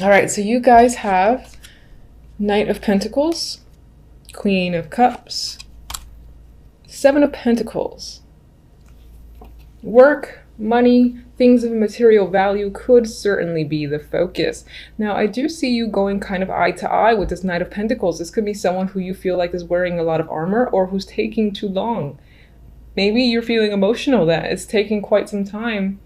All right, so you guys have Knight of Pentacles, Queen of Cups, Seven of Pentacles. Work, money, things of material value could certainly be the focus. Now, I do see you going kind of eye to eye with this Knight of Pentacles. This could be someone who you feel like is wearing a lot of armor or who's taking too long. Maybe you're feeling emotional that it's taking quite some time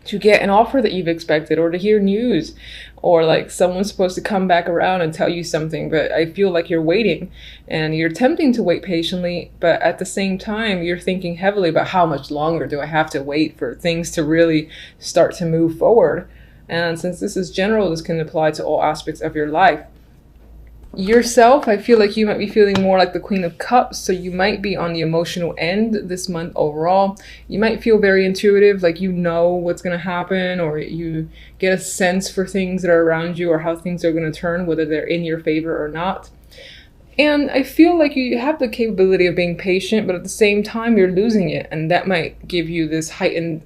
to get an offer that you've expected, or to hear news, or like someone's supposed to come back around and tell you something, but I feel like you're waiting and you're attempting to wait patiently, but at the same time you're thinking heavily about how much longer do I have to wait for things to really start to move forward. And since this is general, this can apply to all aspects of your life. Yourself, I feel like you might be feeling more like the Queen of Cups, so you might be on the emotional end this month overall. You might feel very intuitive, like you know what's going to happen, or you get a sense for things that are around you or how things are going to turn, whether they're in your favor or not. And I feel like you have the capability of being patient, but at the same time you're losing it, and that might give you this heightened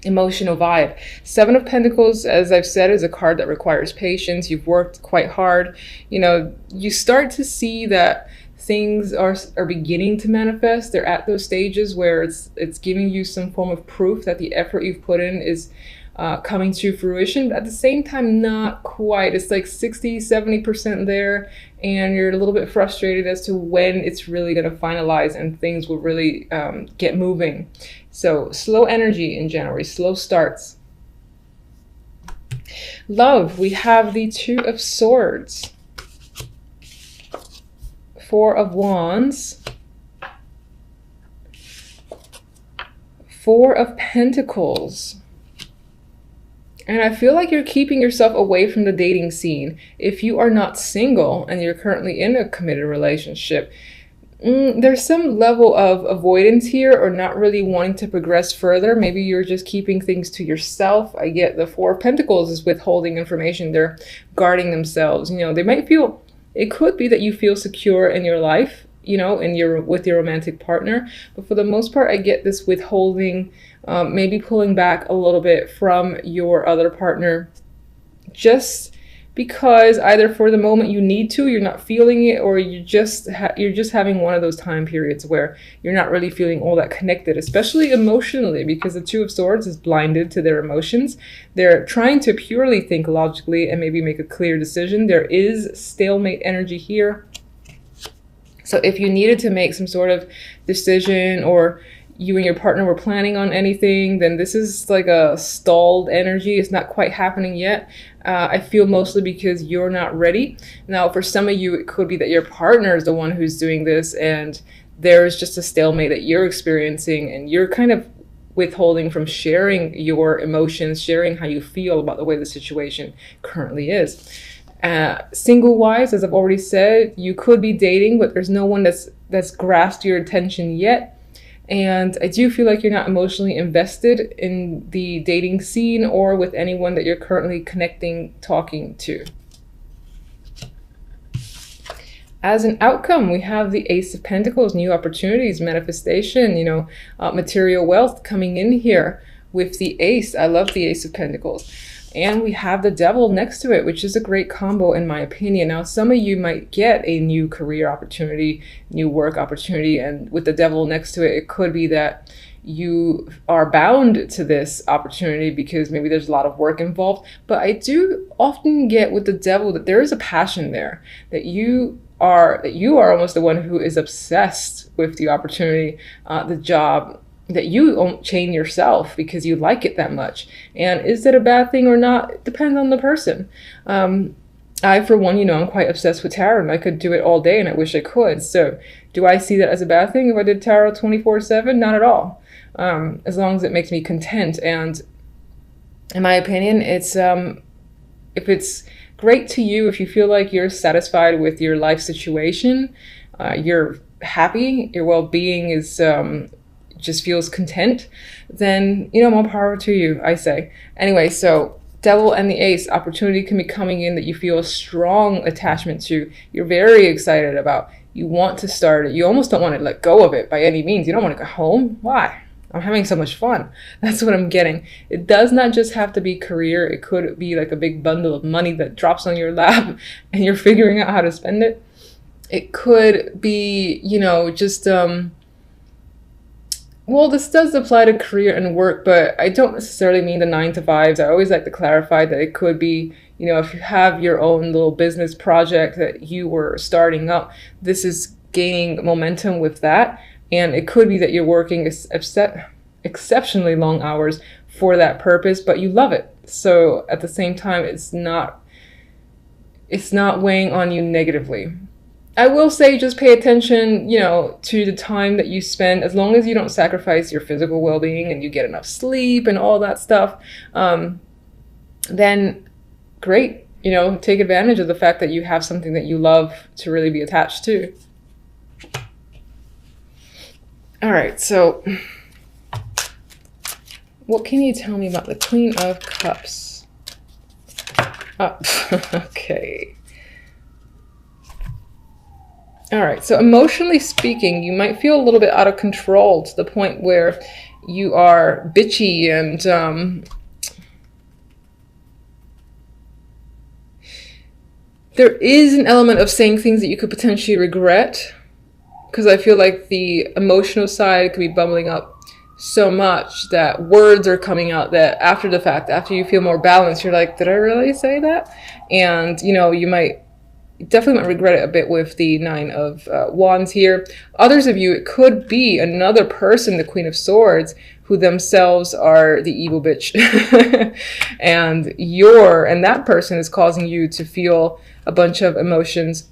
emotional vibe. Seven of Pentacles, as I've said, is a card that requires patience. You've worked quite hard. You know, you start to see that things are beginning to manifest. They're at those stages where it's giving you some form of proof that the effort you've put in is coming to fruition, but at the same time not quite. It's like 60-70% there, and you're a little bit frustrated as to when it's really going to finalize and things will really get moving. So slow energy in January, slow starts. Love, we have the Two of Swords, Four of Wands, Four of Pentacles. And I feel like you're keeping yourself away from the dating scene. If you are not single and you're currently in a committed relationship, there's some level of avoidance here, or not really wanting to progress further. Maybe you're just keeping things to yourself. I get the Four of Pentacles is withholding information. They're guarding themselves. You know, they might feel, it could be that you feel secure in your life, you know, with your romantic partner. But for the most part, I get this withholding, maybe pulling back a little bit from your other partner, just because either for the moment you need to, you're not feeling it, or you're just having one of those time periods where you're not really feeling all that connected, especially emotionally, because the Two of Swords is blinded to their emotions. They're trying to purely think logically and maybe make a clear decision. There is stalemate energy here. So if you needed to make some sort of decision, or you and your partner were planning on anything, then this is like a stalled energy. It's not quite happening yet. I feel mostly because you're not ready. Now, for some of you, it could be that your partner is the one who's doing this, and there's just a stalemate that you're experiencing, and you're kind of withholding from sharing your emotions, sharing how you feel about the way the situation currently is. Single-wise, as I've already said, you could be dating, but there's no one that's grasped your attention yet. And I do feel like you're not emotionally invested in the dating scene or with anyone that you're currently connecting, talking to. As an outcome, we have the Ace of Pentacles, new opportunities, manifestation, you know, material wealth coming in here with the Ace. I love the Ace of Pentacles. And we have the Devil next to it, which is a great combo in my opinion. Now, some of you might get a new career opportunity, new work opportunity, and with the Devil next to it, it could be that you are bound to this opportunity because maybe there's a lot of work involved. But I do often get with the Devil that there is a passion there, that you are almost the one who is obsessed with the opportunity, the job, that you won't chain yourself because you like it that much. And is that a bad thing or not? It depends on the person. I, for one, you know, I'm quite obsessed with tarot, and I could do it all day, and I wish I could. So do I see that as a bad thing if I did tarot 24/7? Not at all. As long as it makes me content. And in my opinion, it's if it's great to you, if you feel like you're satisfied with your life situation, you're happy, your well-being is just feels content, then, you know, more power to you, I say. Anyway, so Devil and the Ace, opportunity can be coming in that you feel a strong attachment to. You're very excited about. You want to start it. You almost don't want to let go of it by any means. You don't want to go home. Why? I'm having so much fun. That's what I'm getting. It does not just have to be career. It could be like a big bundle of money that drops on your lap and you're figuring out how to spend it. It could be, you know, just, well, this does apply to career and work, but I don't necessarily mean the 9 to 5s. I always like to clarify that it could be, you know, if you have your own little business project that you were starting up, this is gaining momentum with that. And it could be that you're working exceptionally long hours for that purpose, but you love it. So at the same time, it's not weighing on you negatively. I will say just pay attention, you know, to the time that you spend, as long as you don't sacrifice your physical well-being and you get enough sleep and all that stuff, then great, you know, take advantage of the fact that you have something that you love to really be attached to. All right, so what can you tell me about the Queen of Cups? Oh, okay. All right, so emotionally speaking, you might feel a little bit out of control to the point where you are bitchy and there is an element of saying things that you could potentially regret, because I feel like the emotional side could be bubbling up so much that words are coming out that after the fact, after you feel more balanced, you're like, did I really say that? And, you know, you definitely might regret it a bit with the 9 of Wands here. Others of you, it could be another person, the Queen of Swords, who themselves are the evil bitch. and that person is causing you to feel a bunch of emotions.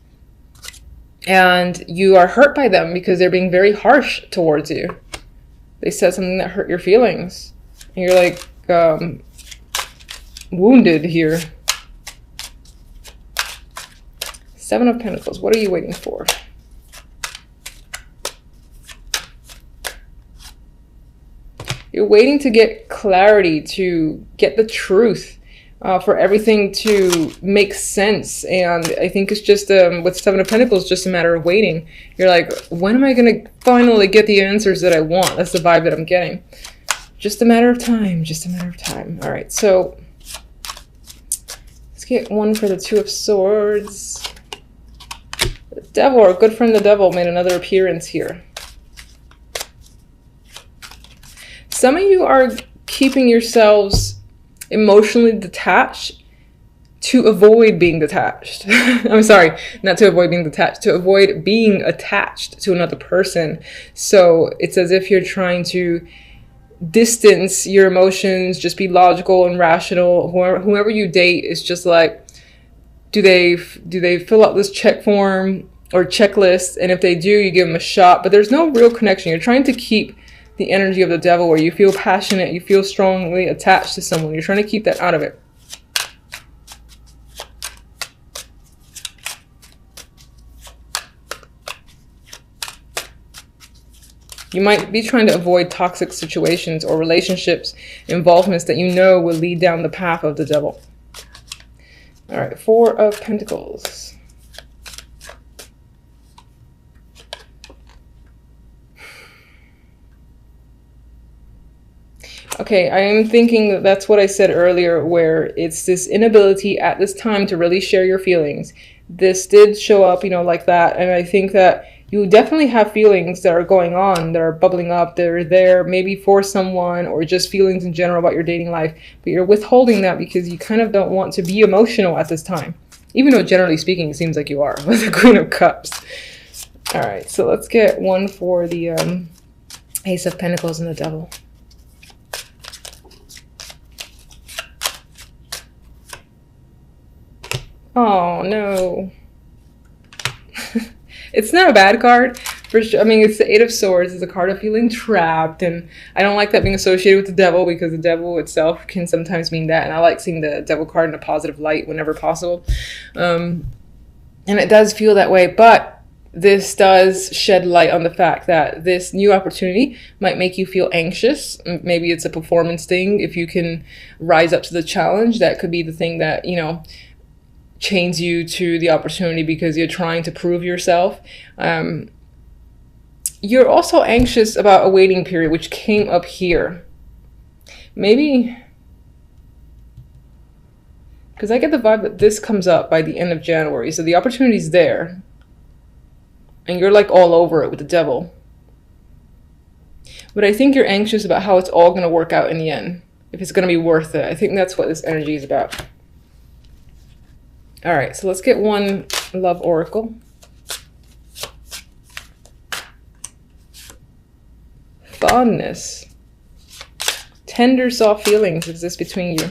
And you are hurt by them because they're being very harsh towards you. They said something that hurt your feelings. And you're like wounded here. 7 of Pentacles, what are you waiting for? You're waiting to get clarity, to get the truth, for everything to make sense. And I think it's just, with 7 of Pentacles, just a matter of waiting. You're like, when am I going to finally get the answers that I want? That's the vibe that I'm getting. Just a matter of time, just a matter of time. All right, so let's get one for the 2 of Swords. The Devil, our good friend the Devil, made another appearance here. Some of you are keeping yourselves emotionally detached to avoid being detached. I'm sorry, not to avoid being detached, to avoid being attached to another person. So it's as if you're trying to distance your emotions, just be logical and rational. Whoever you date is just like, do they fill out this check form or checklist? And if they do, you give them a shot, but there's no real connection. You're trying to keep the energy of the Devil where you feel passionate, you feel strongly attached to someone. You're trying to keep that out of it. You might be trying to avoid toxic situations or relationships, involvements that you know will lead down the path of the Devil. All right, 4 of Pentacles. Okay, I am thinking that that's what I said earlier, where it's this inability at this time to really share your feelings. This did show up, you know, like that. And I think that you definitely have feelings that are going on, that are bubbling up. They're there maybe for someone or just feelings in general about your dating life. But you're withholding that because you kind of don't want to be emotional at this time. Even though generally speaking, it seems like you are with the Queen of Cups. All right, so let's get one for the Ace of Pentacles and the Devil. Oh, no. It's not a bad card. For sure. I mean, it's the 8 of Swords. It's a card of feeling trapped. And I don't like that being associated with the Devil because the Devil itself can sometimes mean that. And I like seeing the Devil card in a positive light whenever possible. And it does feel that way. But this does shed light on the fact that this new opportunity might make you feel anxious. Maybe it's a performance thing. If you can rise up to the challenge, that could be the thing that, you know, chains you to the opportunity because you're trying to prove yourself. You're also anxious about a waiting period, which came up here. Maybe, because I get the vibe that this comes up by the end of January, so the opportunity's there. And you're like all over it with the devil. But I think you're anxious about how it's all going to work out in the end. If it's going to be worth it. I think that's what this energy is about. All right, so let's get one love oracle. Fondness. Tender, soft feelings exist between you.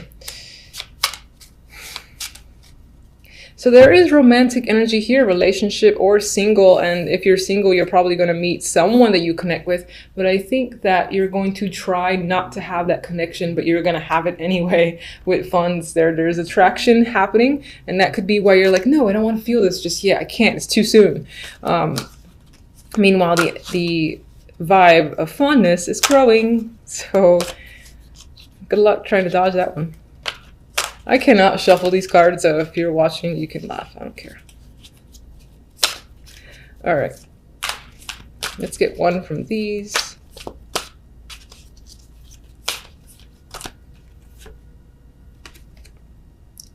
So there is romantic energy here, relationship or single. And if you're single, you're probably going to meet someone that you connect with. But I think that you're going to try not to have that connection, but you're going to have it anyway with funds. There's attraction happening. And that could be why you're like, no, I don't want to feel this just yet. I can't. It's too soon. Meanwhile, the vibe of fondness is growing. So good luck trying to dodge that one. I cannot shuffle these cards, so if you're watching, you can laugh. I don't care. All right. Let's get one from these.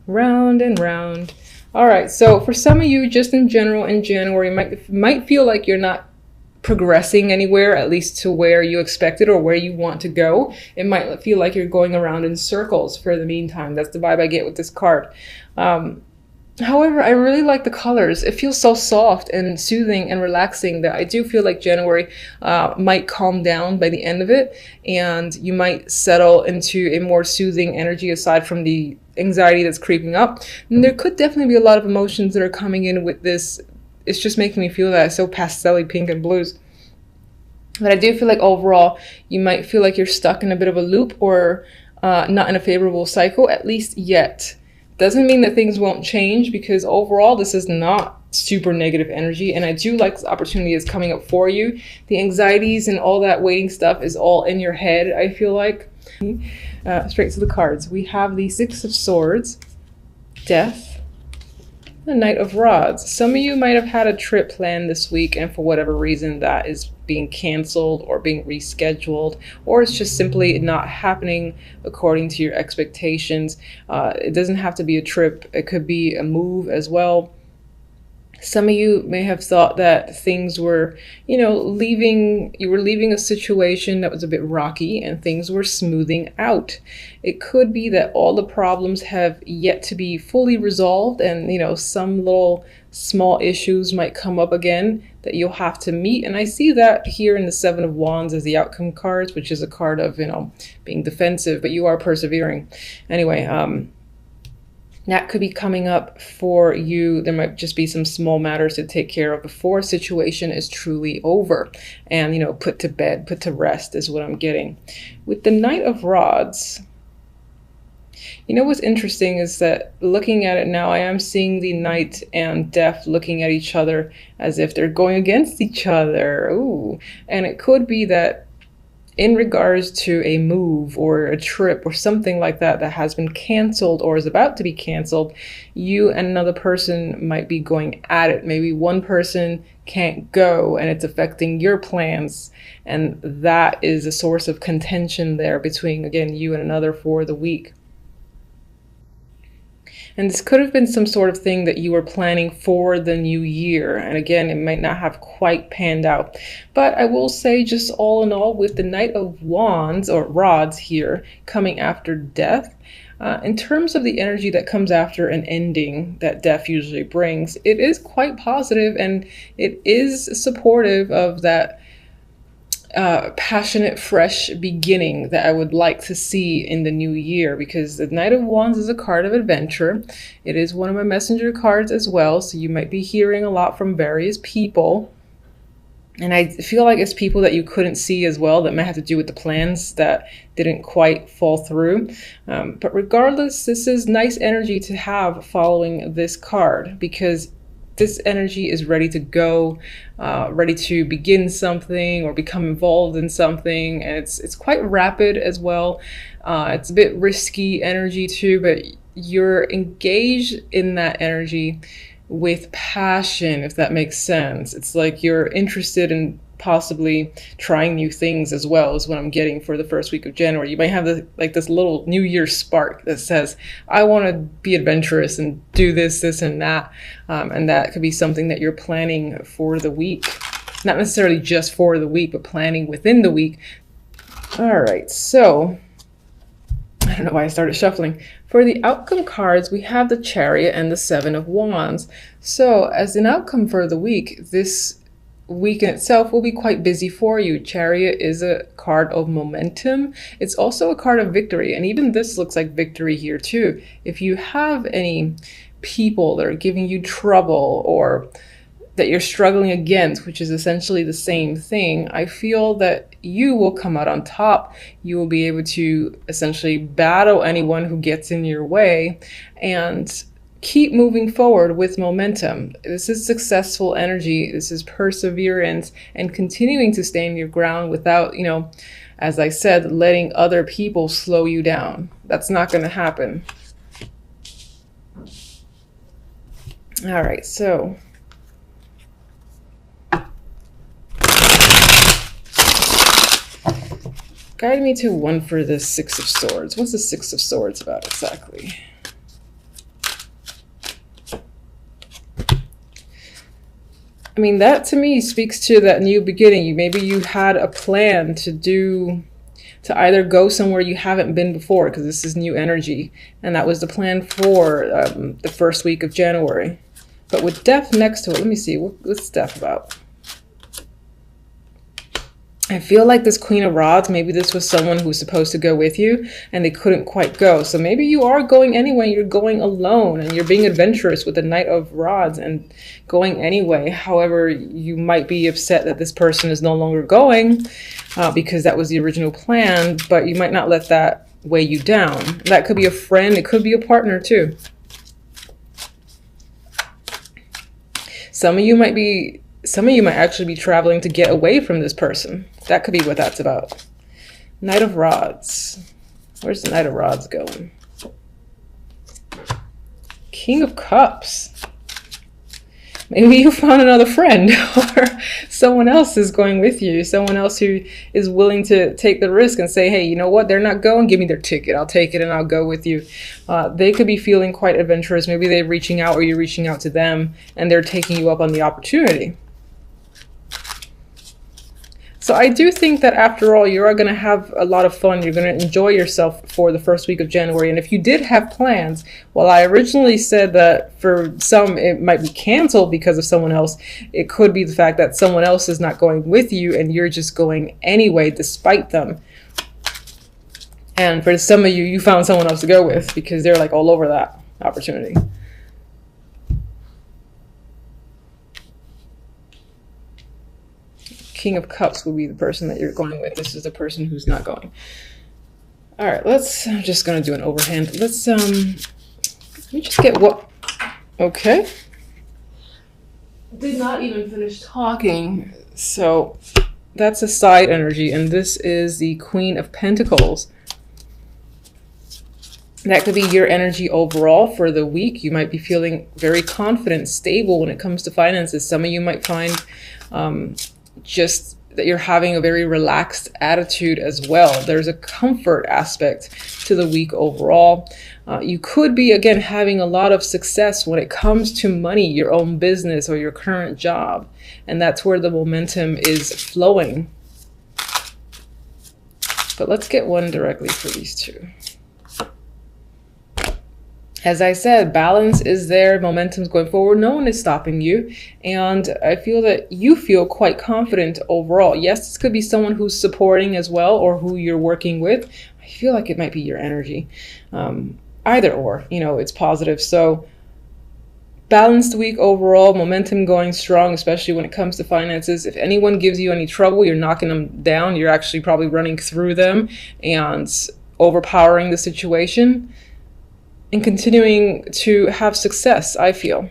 Round and round. All right. So for some of you, just in general, in January, might feel like you're not progressing anywhere, at least to where you expected or where you want to go. It might feel like you're going around in circles for the meantime. That's the vibe I get with this card. However, I really like the colors. It feels so soft and soothing and relaxing that I do feel like January might calm down by the end of it, and you might settle into a more soothing energy aside from the anxiety that's creeping up. And there could definitely be a lot of emotions that are coming in with this. It's just making me feel that. It's so pastel-y, pink and blues. But I do feel like overall, you might feel like you're stuck in a bit of a loop or not in a favorable cycle, at least yet. Doesn't mean that things won't change, because overall, this is not super negative energy. And I do like this opportunity is coming up for you. The anxieties and all that waiting stuff is all in your head, I feel like. Straight to the cards. We have the Six of Swords, Death, the Knight of Rods. Some of you might have had a trip planned this week, and for whatever reason that is being canceled or being rescheduled, or it's just simply not happening according to your expectations. It doesn't have to be a trip. It could be a move as well. Some of you may have thought that things were, you were leaving a situation that was a bit rocky and things were smoothing out. It could be that all the problems have yet to be fully resolved, and, some little small issues might come up again that you'll have to meet. And I see that here in the Seven of Wands as the outcome cards, which is a card of, being defensive, but you are persevering. Anyway, that could be coming up for you. There might just be some small matters to take care of before a situation is truly over and, put to bed, put to rest is what I'm getting. With the Knight of Rods, what's interesting is that looking at it now, I am seeing the Knight and Death looking at each other as if they're going against each other. Ooh. And it could be that in regards to a move or a trip or something like that that has been canceled or is about to be canceled, you and another person might be going at it. Maybe one person can't go and it's affecting your plans, and that is a source of contention there between, again, you and another for the week. And this could have been some sort of thing that you were planning for the new year. And again, it might not have quite panned out. But I will say, just all in all, with the Knight of Wands or Rods here coming after Death, in terms of the energy that comes after an ending that Death usually brings, it is quite positive, and it is supportive of that passionate, fresh beginning that I would like to see in the new year, because the Knight of Wands is a card of adventure. It is one of my messenger cards as well, so you might be hearing a lot from various people. And I feel like it's people that you couldn't see as well, that might have to do with the plans that didn't quite fall through. But regardless, this is nice energy to have following this card, because this energy is ready to go, ready to begin something or become involved in something. And it's quite rapid as well. It's a bit risky energy too, but you're engaged in that energy with passion, if that makes sense. It's like you're interested in possibly trying new things as well is what I'm getting for the first week of January. You might have this little New Year spark that says, I want to be adventurous and do this, and that. And that could be something that you're planning for the week. Not necessarily just for the week, but planning within the week. All right, so I don't know why I started shuffling. For the outcome cards, we have the Chariot and the Seven of Wands. So as an outcome for the week, this week in itself will be quite busy for you. Chariot is a card of momentum. It's also a card of victory. And even this looks like victory here too. If you have any people that are giving you trouble or that you're struggling against, which is essentially the same thing, I feel that you will come out on top. You will be able to essentially battle anyone who gets in your way and keep moving forward with momentum. This is successful energy. This is perseverance and continuing to stand your ground without, as I said, letting other people slow you down. That's not going to happen. All right, so guide me to one for the Six of Swords. What's the Six of Swords about exactly? I mean, that to me speaks to that new beginning. Maybe you had a plan to either go somewhere you haven't been before, because this is new energy. And that was the plan for the first week of January. But with death next to it, let me see, what's death about? I feel like this Queen of Rods, maybe this was someone who was supposed to go with you and they couldn't quite go. So maybe you are going anyway, you're going alone and you're being adventurous with the Knight of Rods and going anyway. However, you might be upset that this person is no longer going because that was the original plan, but you might not let that weigh you down. That could be a friend, it could be a partner too. Some of you might actually be traveling to get away from this person. That could be what that's about. Knight of Rods. Where's the Knight of Rods going? King of Cups. Maybe you found another friend or someone else is going with you. Someone else who is willing to take the risk and say, hey, you know what? They're not going. Give me their ticket. I'll take it and I'll go with you. They could be feeling quite adventurous. Maybe they're reaching out or you're reaching out to them and they're taking you up on the opportunity. So I do think that after all, you are going to have a lot of fun. You're going to enjoy yourself for the first week of January. And if you did have plans, well, I originally said that for some, it might be canceled because of someone else. It could be the fact that someone else is not going with you and you're just going anyway, despite them. And for some of you, you found someone else to go with because they're like all over that opportunity. King of Cups will be the person that you're going with. This is the person who's not going. All right, I'm just gonna do an overhand. Let me just get what, okay. Did not even finish talking. So that's a side energy, and this is the Queen of Pentacles. That could be your energy overall for the week. You might be feeling very confident, stable when it comes to finances. Some of you might find just that you're having a very relaxed attitude as well. There's a comfort aspect to the week overall. You could be, again, having a lot of success when it comes to money, your own business or your current job. And that's where the momentum is flowing. But let's get one directly for these two. As I said, balance is there, momentum's going forward, no one is stopping you, and I feel that you feel quite confident overall. Yes, this could be someone who's supporting as well, or who you're working with. I feel like it might be your energy. Either or, it's positive. So balanced week overall, momentum going strong, especially when it comes to finances. If anyone gives you any trouble, you're knocking them down. You're actually probably running through them and overpowering the situation. And continuing to have success, I feel.